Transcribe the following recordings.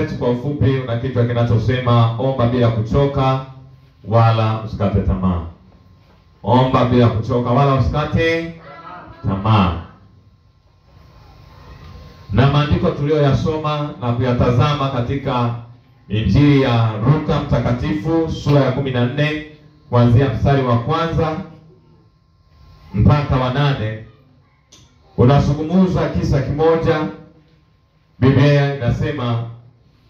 letu kwa ufupi una kichwa kinachosema omba bila kuchoka wala usikate tamaa. Omba bila kuchoka wala usikate tamaa. Na maandiko tuliyoyasoma na kuyatazama katika Injili ya Luka mtakatifu sura ya 14 kuanzia mstari wa 1 mpaka wa 8 unazungumza kisa kimoja. Biblia inasema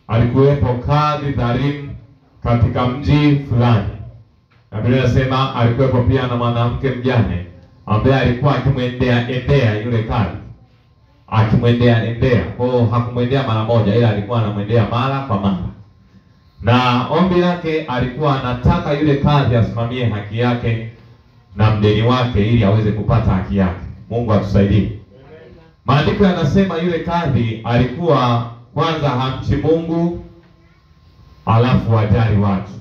alikuwepo kadhi dhalimu katika mji fulani. Na Biblia inasema alikuwepo pia na mwanamke mjane ambaye alikuwa akimwendea yule kadhi. Akimwendea. Kwa hakumwendea mara moja, ila alikuwa anamwendea mara kwa mara. Na ombi lake alikuwa anataka yule kadhi asimamie haki yake na mdeni wake ili aweze kupata haki yake. Mungu atusaidie. Maandiko yanasema yule kadhi alikuwa kwanza hamchi Mungu, alafu wajali watu.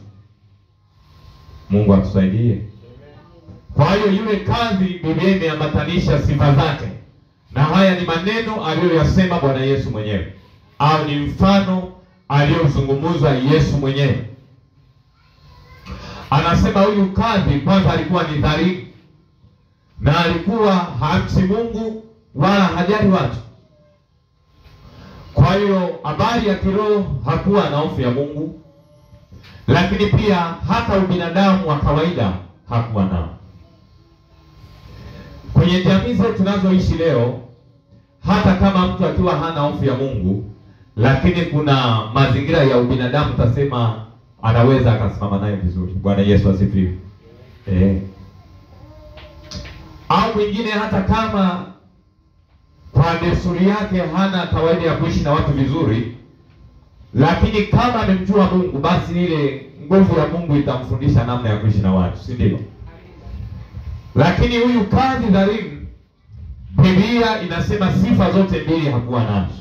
Mungu atusaidie. Kwa hiyo yule kadhi Biblia imeambatanisha sifa zake. Na haya ni maneno aliyoyasema Bwana Yesu mwenyewe, au ni mfano aliyozungumza Yesu mwenyewe. Anasema huyu kadhi kwanza alikuwa ni dhalimu, na alikuwa hamchi Mungu wala hajali watu. Kwa hiyo habari ya kiroho hakuwa na hofu ya Mungu, lakini pia hata ubinadamu wa kawaida hakuwa nao. Kwenye jamii zetu tunazoishi leo, hata kama mtu akiwa hana hofu ya Mungu, lakini kuna mazingira ya ubinadamu tasema anaweza akasimama nayo vizuri. Bwana Yesu asifiwe. Au mwingine hata kama kwa desturi yake hana kawaida ya kuishi na watu vizuri, lakini kama amemjua Mungu, basi ile nguvu ya Mungu itamfundisha namna ya kuishi na watu, si ndio? Lakini huyu kadhi dhalimu, Biblia inasema sifa zote mbili hakuwa nazo.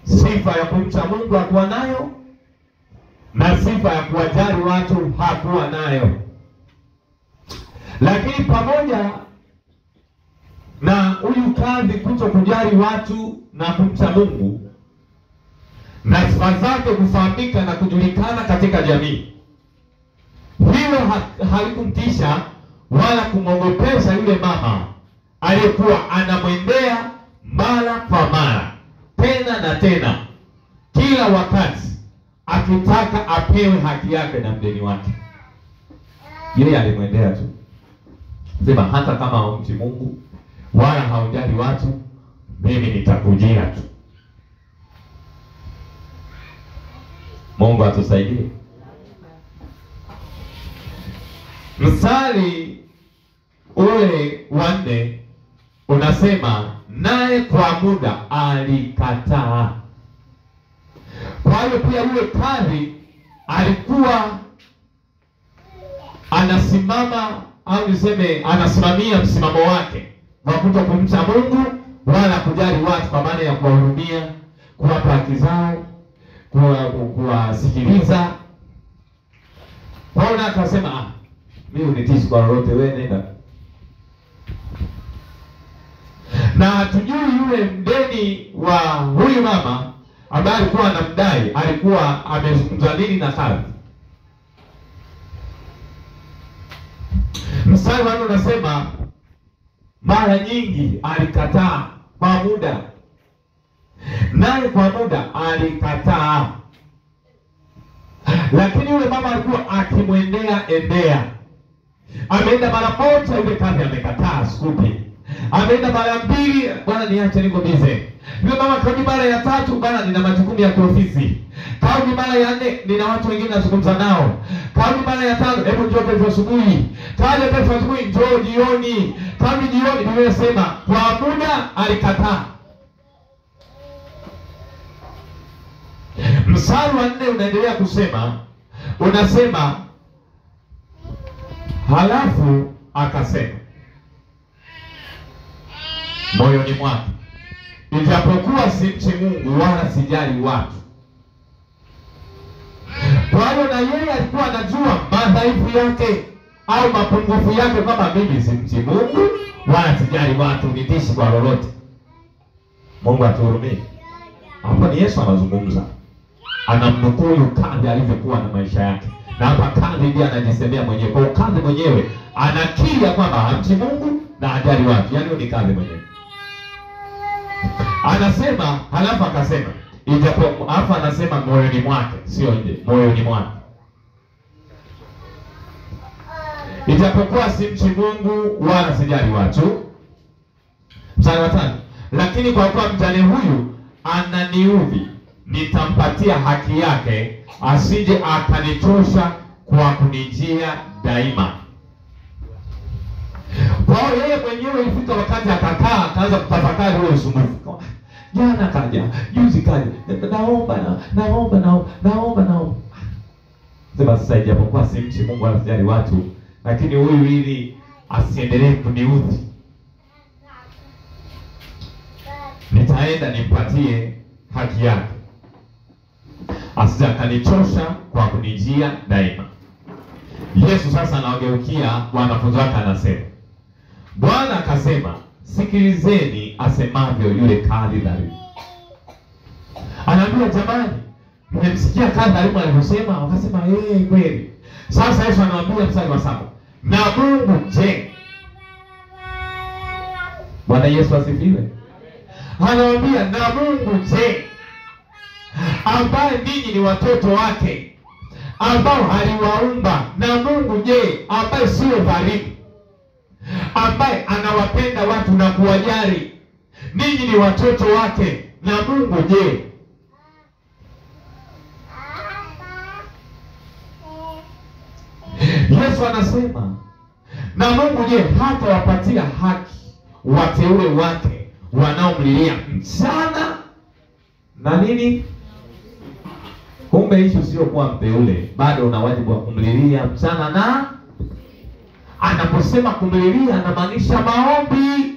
Sifa ya kumcha Mungu hakuwa nayo, na sifa ya kuwajali watu hakuwa nayo. Lakini pamoja na huyu kadhi kutokujali watu na kumcha Mungu, na sifa zake kufahamika na kujulikana katika jamii, hilo halikumtisha wala kumwogopesha yule mama aliyekuwa anamwendea mara kwa mara, tena na tena, kila wakati akitaka apewe haki yake na mdeni wake. Yeye alimwendea tu. Sema hata kama humchi Mungu wala haujali watu, mimi nitakujia tu. Mungu atusaidie. Mstari ule wa 4 unasema naye kwa muda alikataa. Kwa hiyo pia yule kadhi alikuwa anasimama, au niseme anasimamia msimamo wake wa kutokumcha Mungu wala kujali watu, kwa maana ya kuwahurumia, kuwapa haki zao, kuwasikiliza. Kwa hiyo akasema mimi unitishi kwa lolote, wewe nenda. Na tujui yule mdeni wa huyu mama ambaye alikuwa anamdai alikuwa amezungumza nini na kadhi. Mstari wa 4 unasema mara nyingi alikataa kwa muda. Naye kwa muda alikataa. Lakini yule mama alikuwa akimwendea. Ameenda mara moja, yule kadhi amekataa sikupi. Ameenda mara 2, bwana niache niko busy. Yule mama kaudi mara ya 3, bwana nina majukumu ya kiofisi. Kaudi mara ya 4, nina watu wengine nazungumza nao. Kaudi mara ya 5, hebu njoo kesho asubuhi. Kaja kesho asubuhi, njoo jioni. Kaudi jioni. Biblia inasema kwa muda alikataa. Mstari wa 4 unaendelea kusema, unasema halafu akasema moyoni mwake, ijapokuwa simchi Mungu wala sijali watu. Kwa hiyo na yeye alikuwa anajua madhaifu yake au mapungufu yake, kwamba mimi simchi Mungu wala sijali watu, nitishi kwa lolote. Mungu atuhurumie. Hapo ni Yesu anazungumza. anamnukuu huyu kadhi alivyokuwa na maisha yake. Na hapa kadhi ndiye anajisemea mwenyewe. Kwa kadhi mwenyewe anakiri kwamba hamchi Mungu na hajali watu. Yaani ni kadhi mwenyewe. Anasema, halafu akasema, halafu anasema moyoni mwake, sio nje, moyoni mwake. Ijapokuwa simchi Mungu wala sijali watu. Mstari wa 5. Lakini kwa kuwa mjane huyu ananiudhi, nitampatia haki yake, asije akanichosha kwa kunijia daima. Kwa hiyo yeye mwenyewe ilifika wakati akakaa, akaanza kutafakari ule usumbufu. Jana kaja, juzi kaja, naomba. Sema sasa, ijapokuwa simchi Mungu wala sijali watu, lakini huyu ili asiendelee kuniudhi, nitaenda nimpatie haki yake, asije akanichosha kwa kunijia daima. Yesu sasa anawageukia wanafunzi wake, anasema, Bwana akasema, sikilizeni asemavyo yule kadhi dhalimu. Anaambia, jamani, mmemsikia kadhi dhalimu alivyosema? Wakasema kweli. Sasa Yesu anawaambia mstari wa 7, na Mungu je? Bwana Yesu asifiwe. Anawaambia, na Mungu je, ambaye ninyi ni watoto wake, ambao aliwaumba. Na Mungu je, ambaye sio dhalimu, ambaye anawapenda watu na kuwajali. Ninyi ni watoto wake. Na Mungu je? Yesu anasema, na Mungu je, hata wapatia haki wateule wake wanaomlilia mchana na nini? Kumbe hicho sio kuwa mteule, bado una wajibu wa kumlilia mchana. Na anaposema kumlilia anamaanisha maombi.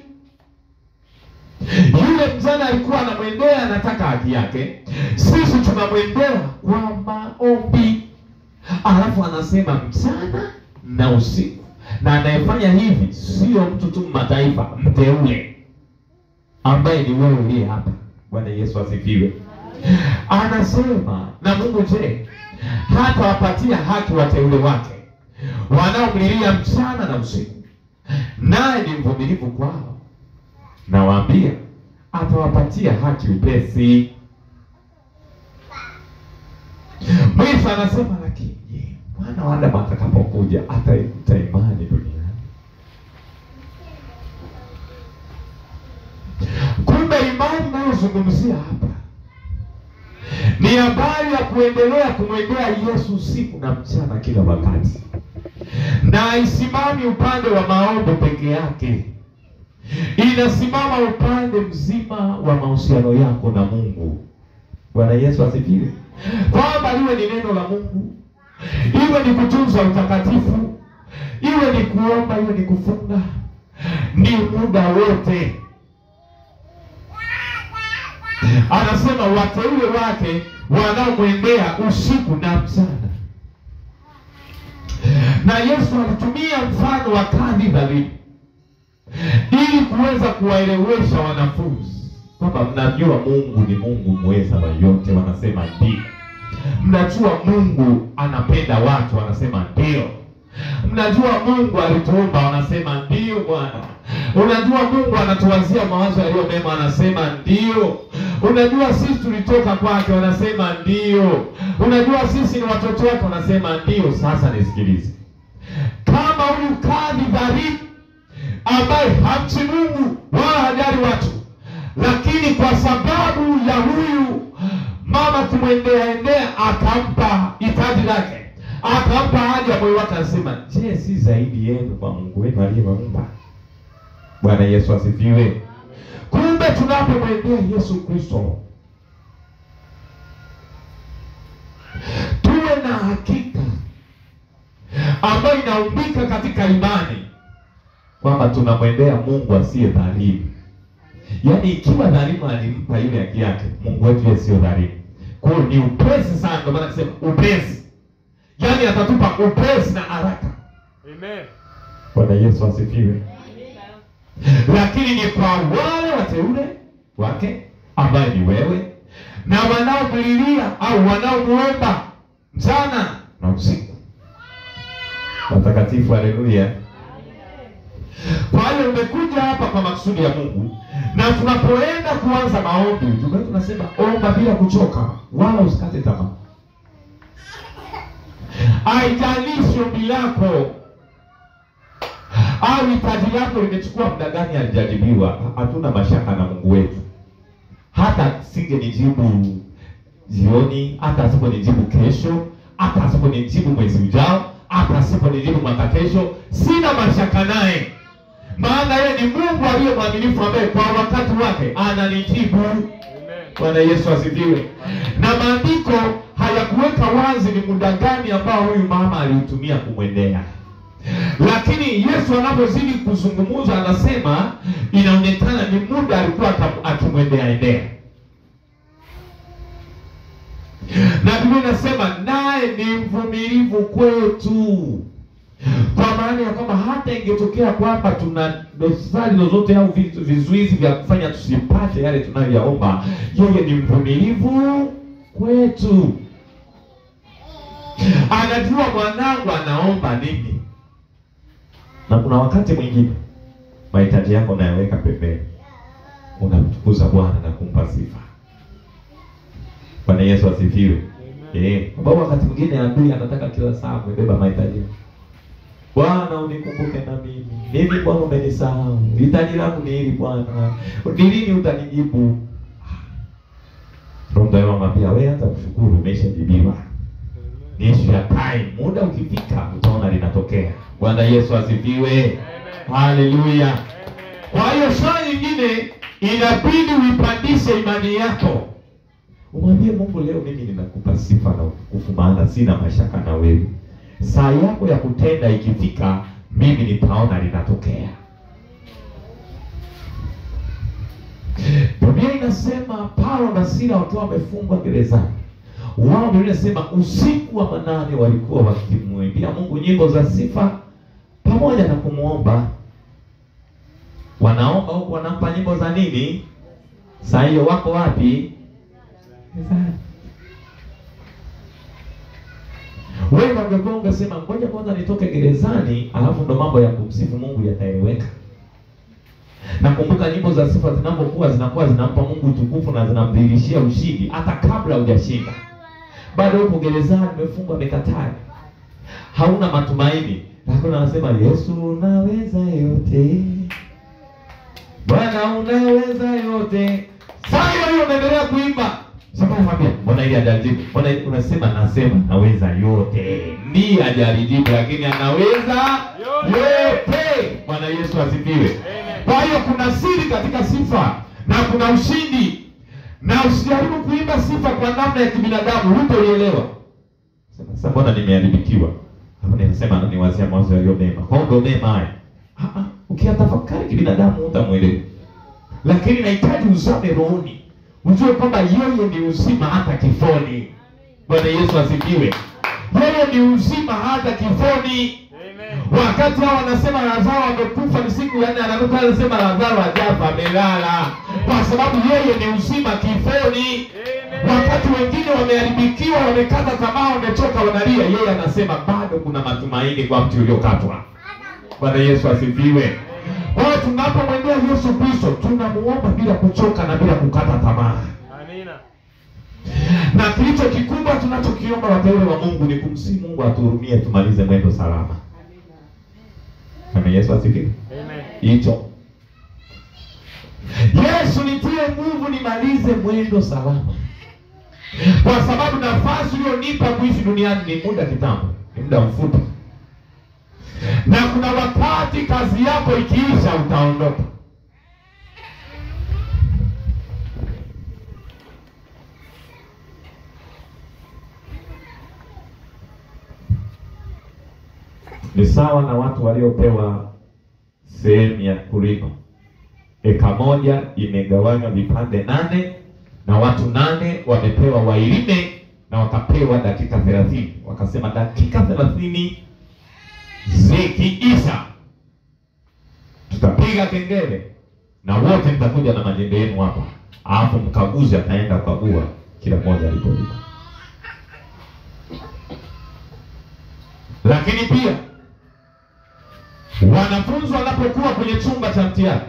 Yule mjana alikuwa anamwendea, anataka haki yake. Sisi tunamwendea kwa maombi. Alafu anasema mchana na usiku. Na anayefanya hivi sio mtu tu mataifa, mteule ambaye ni wewe uliye hapa. Bwana Yesu asifiwe. Anasema, na Mungu je, hata wapatia haki wateule wake wanaomlilia mchana na usiku, naye ni mvumilivu kwao. Nawaambia, atawapatia haki upesi. Mwisho anasema, lakini Mwana wa Adamu atakapokuja ataikuta imani duniani? Kumbe imani inayozungumzia hapa ni habari ya kuendelea kumwendea Yesu usiku na mchana kila wakati. Na isimami upande wa maombi peke yake. Inasimama upande mzima wa mahusiano yako na Mungu. Bwana Yesu asifiwe. Kwamba iwe ni neno la Mungu, iwe ni kutunza utakatifu, iwe ni kuomba, iwe ni kufunga, ni muda wote. Anasema wateule wake wanaomwendea usiku na mchana. Na Yesu alitumia mfano wa kadhi dhalimu ili kuweza kuwaelewesha wanafunzi kwamba mnajua Mungu ni Mungu mweza wa yote. Wanasema ndio. Mnajua Mungu anapenda watu. Wanasema ndio. Mnajua Mungu alituumba. Wanasema ndio Bwana. Unajua Mungu anatuwazia mawazo yaliyo mema. Wanasema ndio. Unajua sisi tulitoka kwake. Wanasema ndio. Unajua sisi ni watoto wake. Wanasema ndio. Sasa nisikilize. Kama huyu kadhi dhalimu ambaye hamchi Mungu wala hajali watu, lakini kwa sababu ya huyu mama kumwendea akampa hitaji lake, akampa haja moyo wake, anasema, je, si zaidi yenu kwa Mungu wenu aliyewaumba? Bwana Yesu asifiwe. Kumbe tunapomwendea Yesu Kristo, tuwe na hakika ambayo inaumbika katika imani kwamba tunamwendea Mungu asiye dhalimu. Yaani ikiwa dhalimu alimpa yule haki yake, Mungu wetu yeye sio dhalimu. Kwa hiyo ni upesi sana, ndio maana nasema upesi. Yaani atatupa upesi na haraka. Amen. Bwana Yesu asifiwe. Lakini ni kwa wale wateule wake ambaye ni wewe na wanaomlilia au wanaomuomba mchana na usiku. Watakatifu, haleluya. Kwa hiyo umekuja hapa kwa makusudi ya Mungu, na tunapoenda kuanza maombi tunasema omba bila kuchoka wala usikate tamaa. Haijalishi ombi lako au hitaji lako limechukua muda gani halijajibiwa, hatuna mashaka na Mungu wetu. Hata singenijibu jioni, hata asiponijibu kesho, hata asiponijibu mwezi ujao, hata asiponijibu mwaka kesho, sina mashaka naye. Maana yeye ni Mungu aliye mwaminifu ambaye kwa wakati wake ananijibu. Bwana Yesu asifiwe. Na maandiko hayakuweka wazi ni muda gani ambao huyu mama aliutumia kumwendea. Lakini Yesu anapozidi kuzungumza anasema inaonekana ni muda alikuwa akimwendea endea. Na Biblia inasema naye ni mvumilivu kwetu. Kwa maana ya kwamba hata ingetokea kwamba tuna dosari zozote au vizuizi vya kufanya tusipate yale tunayoyaomba, yeye ni mvumilivu kwetu. Anajua mwanangu anaomba nini. Na kuna wakati mwingine mahitaji yako unayaweka pembeni, unamtukuza Bwana na kumpa sifa. Bwana Yesu asifiwe. Sababu wakati mwingine adui anataka kila saa kubeba mahitaji. Bwana unikumbuke na mimi. Mimi Bwana umenisahau. Hitaji langu ni hili Bwana. Lini utanijibu? Roho anamwambia wewe hata kushukuru umeshajibiwa. Ni issue ya time. Muda ukifika utaona linatokea. Bwana Yesu asifiwe. Haleluya. Kwa hiyo saa nyingine inabidi uipandishe imani yako. Umwambie Mungu leo mimi ninakupa sifa na utukufu maana sina mashaka na wewe. Saa yako ya kutenda ikifika mimi nitaona linatokea. Biblia inasema Paulo na Sila wakiwa wamefungwa gerezani. Wao Biblia inasema usiku wa manane walikuwa wakimwimbia Mungu nyimbo za sifa pamoja na kumuomba. Wanaomba huko wanampa nyimbo za nini? Saa hiyo wako wapi? Wewe ungegonga sema ngoja kwanza nitoke gerezani alafu ndo mambo ya kumsifu Mungu yataeleweka. Na kumbuka nyimbo za sifa zinapokuwa zinakuwa zinampa Mungu utukufu na zinamdhihirishia ushindi hata kabla hujashinda. Bado uko gerezani umefungwa umekataa. Hauna matumaini. Lakini anasema Yesu unaweza yote. Bwana unaweza yote. Sasa hiyo unaendelea kuimba. Sasa mwambie, mbona ile hajajibu? Mbona unasema nasema naweza yote. Ndiye hajajibu lakini anaweza yote. Bwana Yesu asifiwe. Kwa hiyo kuna siri katika sifa na kuna ushindi. Na usijaribu kuimba sifa kwa namna ya kibinadamu, hutaelewa. Sasa mbona nimeharibikiwa? Hapo ninasema niwazia mwanzo yaliyo mema. Kwa hiyo mema haya. Ukiyatafakari kibinadamu utamuelewa. Lakini nahitaji uzame rohoni. Ujue kwamba yeye ni uzima hata kifoni. Bwana Yesu asifiwe. Yeye ni uzima hata kifoni. Amen. Wakati hao wanasema Lazaro amekufa ni siku ya 4 anaruka anasema Lazaro hajafa amelala. Kwa sababu yeye ni uzima kifoni. Amen. Wakati wengine wameharibikiwa, wamekata tamaa, wamechoka, wanalia, yeye anasema bado kuna matumaini kwa mtu uliokatwa. Bwana Yesu asifiwe. Kwa hiyo tunapomwendea Yesu Kristo tunamuomba bila kuchoka na bila kukata tamaa. Amina. Na kilicho kikubwa tunachokiomba wateule wa Mungu ni kumsihi Mungu atuhurumie tumalize mwendo salama. Amina. Yesu asifiwe. Amen. Hicho. Yesu nitie nguvu nimalize mwendo salama. Kwa sababu nafasi ulionipa kuishi duniani ni muda kitambo, ni muda mfupi. Na kuna wakati kazi yako ikiisha utaondoka. Ni sawa na watu waliopewa sehemu ya kulima. Eka moja imegawanywa vipande 8 na watu 8 wamepewa wailime na wakapewa dakika 30. Wakasema dakika 30 zikiisha tutapiga kengele na wote mtakuja na majembe yenu hapa. Alafu mkaguzi ataenda kukagua kila mmoja alipoliko. Lakini pia wanafunzi wanapokuwa kwenye chumba cha mtihani,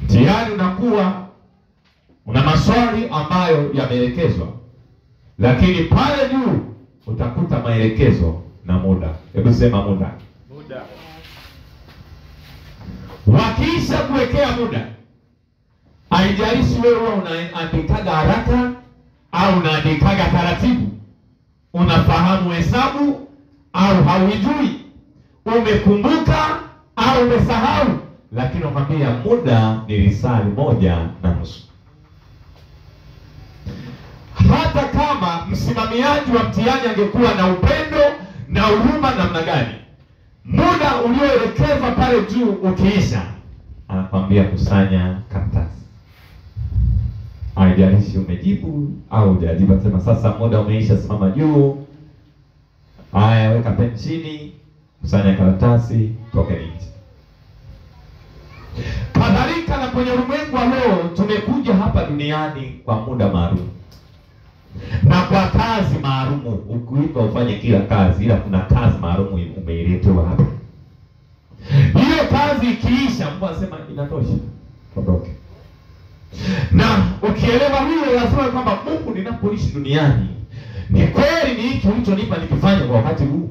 mtihani unakuwa una maswali ambayo yameelekezwa, lakini pale juu utakuta maelekezo na muda. Hebu sema muda. Muda. Wakiisha kuwekea muda, haijalishi wewe unaandikaga haraka au unaandikaga taratibu, unafahamu hesabu au hauijui, umekumbuka au umesahau, lakini nakwambia muda ni risali 1.5. Hata kama msimamiaji wa mtihani angekuwa na upendo na huruma namna gani, muda ulioelekezwa pale juu ukiisha, anakwambia kusanya karatasi. Haijalishi umejibu au hujajibu, anasema sasa muda umeisha, simama juu. Haya, weka pen chini, kusanya karatasi, toke nje. Kadhalika na kwenye ulimwengu wa leo, tumekuja hapa duniani kwa muda maalum na kwa kazi maalum. Ukuitwa ufanye kila kazi, ila kuna kazi maalum umeiletewa hapa. Hiyo kazi ikiisha, Mungu anasema inatosha, ondoke. Na ukielewa hilo, lazima kwamba Mungu, ninapoishi duniani, ni kweli ni hiki ulichonipa nikifanya kwa wakati huu.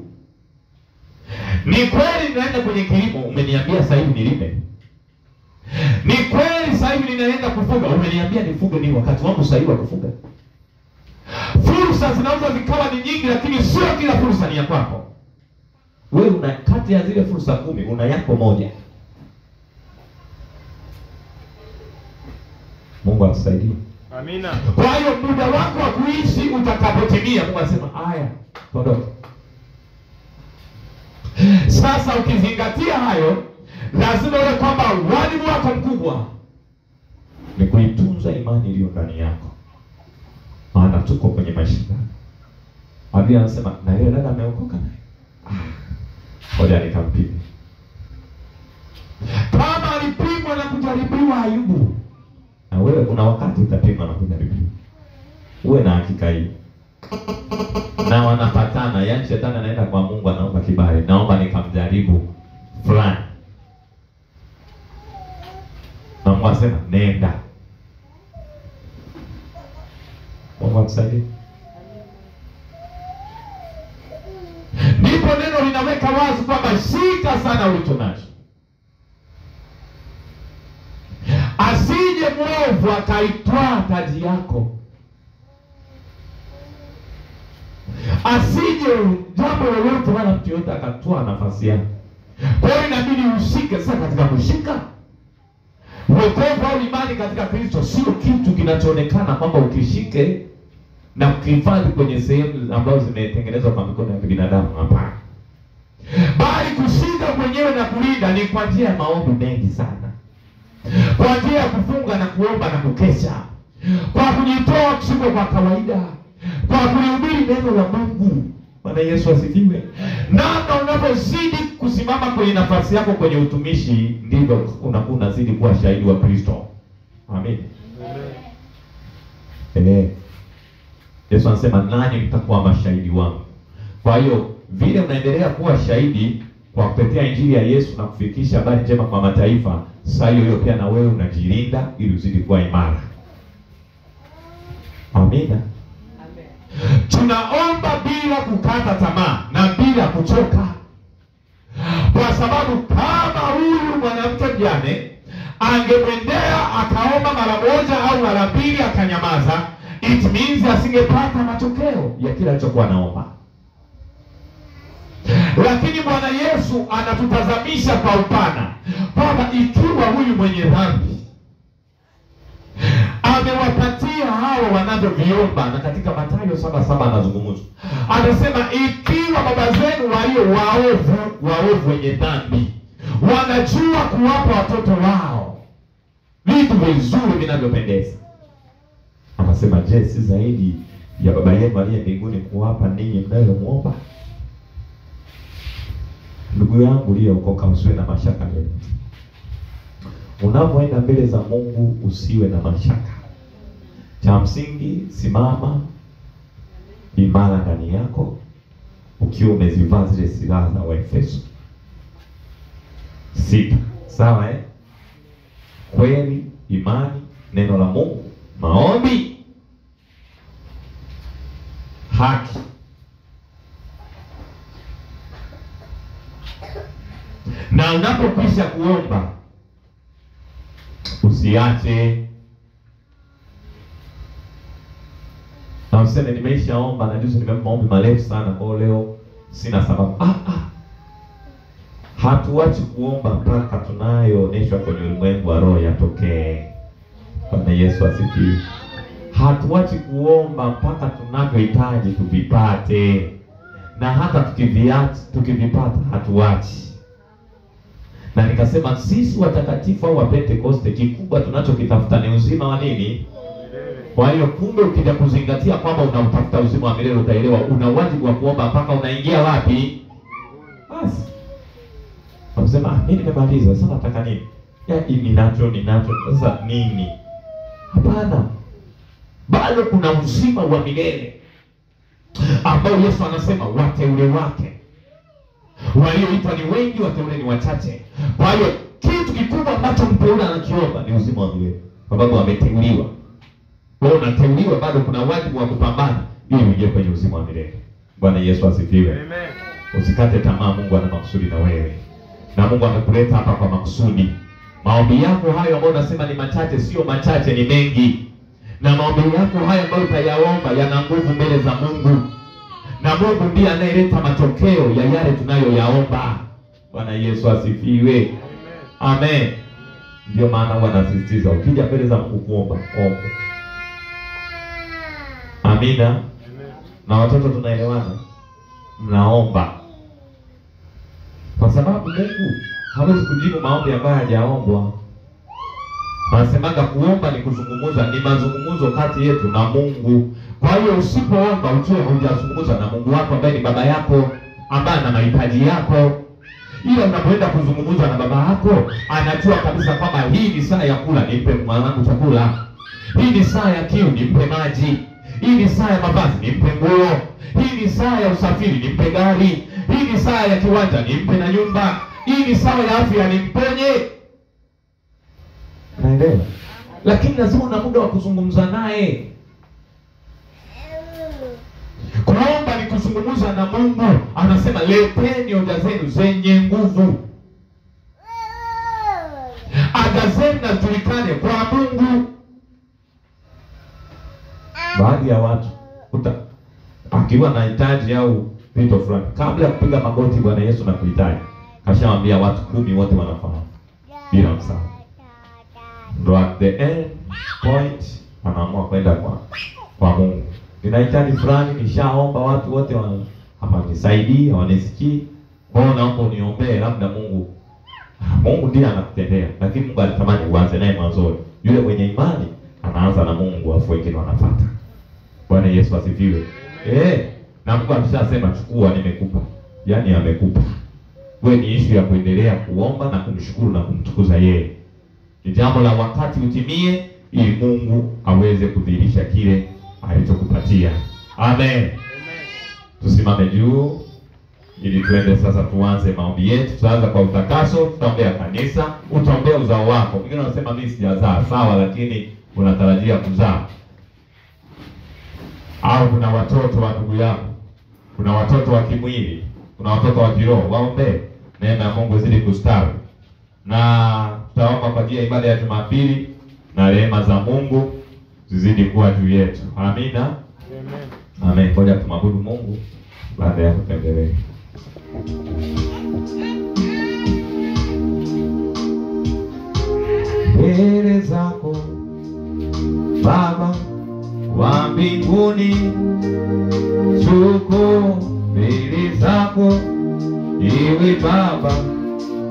Ni kweli ninaenda kwenye kilimo, umeniambia sasa hivi nilime. Ni kweli sasa hivi ninaenda kufuga, umeniambia nifuge, ni wakati wangu sasa hivi wa kufuga. Fursa zinaweza zikawa ni nyingi, lakini sio kila fursa ni ya kwako. Wewe una kati ya zile fursa 10, una yako moja. Mungu atusaidie. Amina. Kwa hiyo muda wako wa kuishi utakapotimia, Mungu anasema haya, ondoka. Sasa ukizingatia hayo, lazima uwe kwamba wajibu wako mkubwa ni kuitunza imani iliyo ndani yako. Maana tuko kwenye mashindano. Biblia anasema na yeye dada ameokoka naye. Ngoja nikampime. Kama alipimwa na kujaribiwa Ayubu, na wewe kuna wakati utapimwa na kujaribiwa. Uwe na hakika hiyo. Na wanapatana, yaani shetani anaenda kwa Mungu, anaomba kibali, naomba nikamjaribu fulani. Na Mungu anasema nenda. Mungu atusaidie. Ndipo neno linaweka wazi kwamba shika sana ulicho nacho, asije mwovu akaitwaa taji yako, asije jambo lolote wala mtu yote akatwaa nafasi yako. Kwa hiyo inabidi ushike. Sasa katika kushika wokovu au imani katika Kristo, sio kitu kinachoonekana kwamba ukishike na ukihifadhi kwenye sehemu ambazo zimetengenezwa kwa mikono ya binadamu. Hapana, bali kushika mwenyewe na kulinda ni kwa njia ya maombi mengi sana, kwa njia ya kufunga na kuomba na kukesha, kwa kujitoa kusiko kwa kawaida, kwa kulihubiri neno la Mungu. Bwana Yesu asifiwe. Namna unapozidi kusimama kwenye nafasi yako kwenye utumishi, ndivyo unakuwa unazidi kuwa shahidi wa Kristo. Amen. Amen. Yesu anasema nanyi mtakuwa mashahidi wangu. Kwa hiyo vile unaendelea kuwa shahidi kwa kutetea injili ya Yesu na kufikisha habari njema kwa mataifa, saa hiyo pia na wewe unajilinda ili uzidi kuwa imara. Amina. Tunaomba bila kukata tamaa na bila kuchoka, kwa sababu kama huyu mwanamke mjane angemwendea akaomba mara moja au mara mbili akanyamaza, it means asingepata matokeo ya kila alichokuwa anaomba. Lakini Bwana Yesu anatutazamisha kwa upana kwamba ikiwa huyu mwenye dhambi amewapatia hao wanavyoviomba, na katika Mathayo 7:7 anazungumza, anasema ikiwa baba zenu walio waovu wenye dhambi wanajua kuwapa watoto wao vitu vizuri vinavyopendeza, anasema je, si zaidi ya baba yenu aliye mbinguni kuwapa ninyi mnayomuomba? Ndugu yangu uliyeokoka, usiwe na mashaka leo. Unapoenda mbele za Mungu usiwe na mashaka. Cha msingi, simama imara ndani yako ukiwa umezivaa zile silaha za Waefeso 6. Sawa kweli, imani, neno la Mungu, maombi, haki. Na unapokwisha kuomba usiache. Na useme nimeishaomba na juzi nimeomba maombi marefu sana kwa leo sina sababu. Hatuachi kuomba mpaka tunayoonyeshwa kwenye ulimwengu wa roho yatokee. Bwana Yesu asifiwe. Hatuachi kuomba mpaka tunavyohitaji tuvipate. Na hata tukivipata hatuachi. Na nikasema sisi watakatifu au wa Pentecoste, kikubwa tunachokitafuta ni uzima wa nini? Kwa hiyo kumbe ukija kuzingatia kwamba unautafuta uzima wa milele, utaelewa una wajibu wa kuomba mpaka unaingia wapi? Basi. Unasema mimi nimemaliza, sasa nataka nini? Ninacho sasa nini? Hapana. Bado kuna uzima wa milele ambao Yesu anasema wateule wake walioitwa ni wengi, wateule ni wachache. Kwa hiyo kitu kikubwa ambacho mteule anakiomba ni uzima wa milele, kwa sababu ameteuliwa. Kwa hiyo unateuliwa, bado kuna wajibu wa kupambana ili uje kwenye uzima wa milele. Bwana Yesu asifiwe. Amen. Usikate tamaa, Mungu ana makusudi na wewe. Na Mungu amekuleta hapa kwa makusudi. Maombi yako hayo ambayo unasema ni machache, sio machache, ni mengi. Na maombi yako hayo ambayo utayaomba yana nguvu mbele za Mungu. Na Mungu ndiye anayeleta matokeo ya yale tunayoyaomba. Bwana Yesu asifiwe. Amen. Amen. Ndio maana wanasisitiza ukija mbele za Mungu kuomba, omba. Amina. Amen. Na watoto tunaelewana? Mnaomba. Kwa sababu Mungu hawezi kujibu maombi ambayo hajaombwa. Anasemaga kuomba ni kuzungumza, ni mazungumzo kati yetu na Mungu. Kwa hiyo usipoomba ujue hujazungumza na Mungu wako ambaye ni baba yako, ambaye ana mahitaji yako. Ila unapoenda kuzungumza na baba yako, anajua kabisa kwamba hii ni saa ya kula, nimpe mwanangu chakula. Hii ni saa ya kiu, nimpe maji. Hii ni saa ya mavazi, nimpe nguo. Hii ni saa ya usafiri, nimpe gari. Hii ni saa ya kiwanja, nimpe na nyumba. Hii ni saa ya afya, nimponye. Naelewa. Lakini lazima una muda wa kuzungumza naye. Kuomba ni kuzungumza na Mungu. Anasema leteni hoja zenu zenye nguvu. Hoja zenu zijulikane kwa Mungu. Baadhi ya watu akiwa na hitaji au vitu fulani, kabla ya kupiga magoti Bwana Yesu na kuhitaji, kashamwambia watu 10 wote wanafahamu bila msahau. Ndo at the end point anaamua kwenda kwa Mungu. Ninahitaji fulani, nishaomba watu wote hawanisaidii, hawanisikii. Kwa hiyo naomba uniombee, labda Mungu ndiye anakutendea. Lakini Mungu alitamani uanze naye mwanzoni. Yule mwenye imani anaanza na Mungu, afu wengine wanafuata. Bwana Yesu asifiwe. Na Mungu ameshasema chukua, nimekupa. Yaani amekupa. Wewe ni issue ya kuendelea kuomba na kumshukuru na kumtukuza yeye. Ni jambo la wakati utimie ili Mungu aweze kudhihirisha kile alichokupatia. Amen. Tusimame juu ili tuende sasa tuanze maombi yetu. Tutaanza kwa utakaso, tutaombea kanisa, utaombea uzao wako. Wengine wanasema mimi sijazaa, sawa, lakini unatarajia kuzaa. Au kuna watoto wa ndugu yako, kuna watoto wa kimwili, kuna watoto wa kiroho, waombe neema ya Mungu izidi kustawi. Na tutaomba kwa ajili ya ibada ya Jumapili na rehema za Mungu zizidi kuwa juu yetu. Amina. Amen. Amen. Ngoja tumwabudu Mungu baada ya kuendelea. Mbele zako Baba wa mbinguni, tuko mbele zako iwe Baba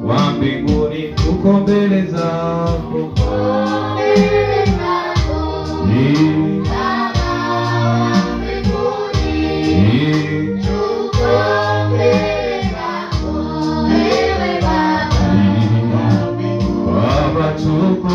wa mbinguni, tuko mbele zako. Baba tuko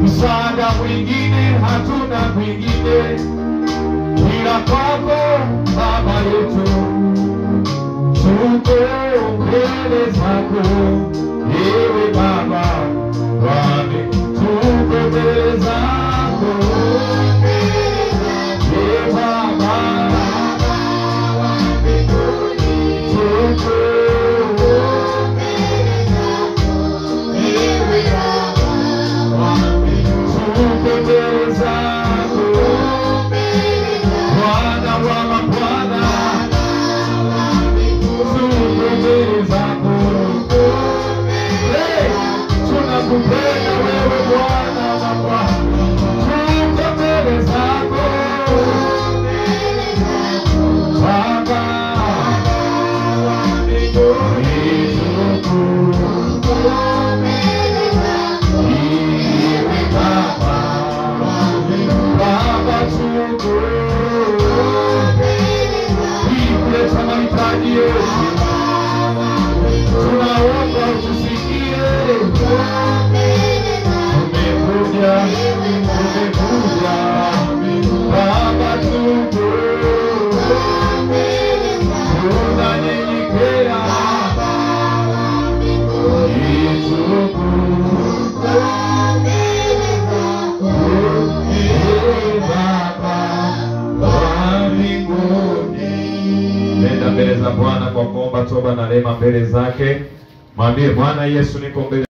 Msaada mwingine hatuna mwingine ila kwako Baba yetu. Tuko mbele zako ewe Baba wa mbinguni, tuko mbele zako ewe Baba wa mbinguni, tuko kupenda wewe Bwana wa Bwana, tuko mbele zako Baba wa mbinguni, tuko mbele zako ewe Baba wa mbinguni, Baba tuko mbele zako, kuleta mahitaji yetu, tunaomba utusikie. Tumekuja Baba, tuko tunanyenyekea, nenda mbele za Bwana kwa kuomba toba na rehema mbele zake. Mwambie Bwana Yesu, niko mbele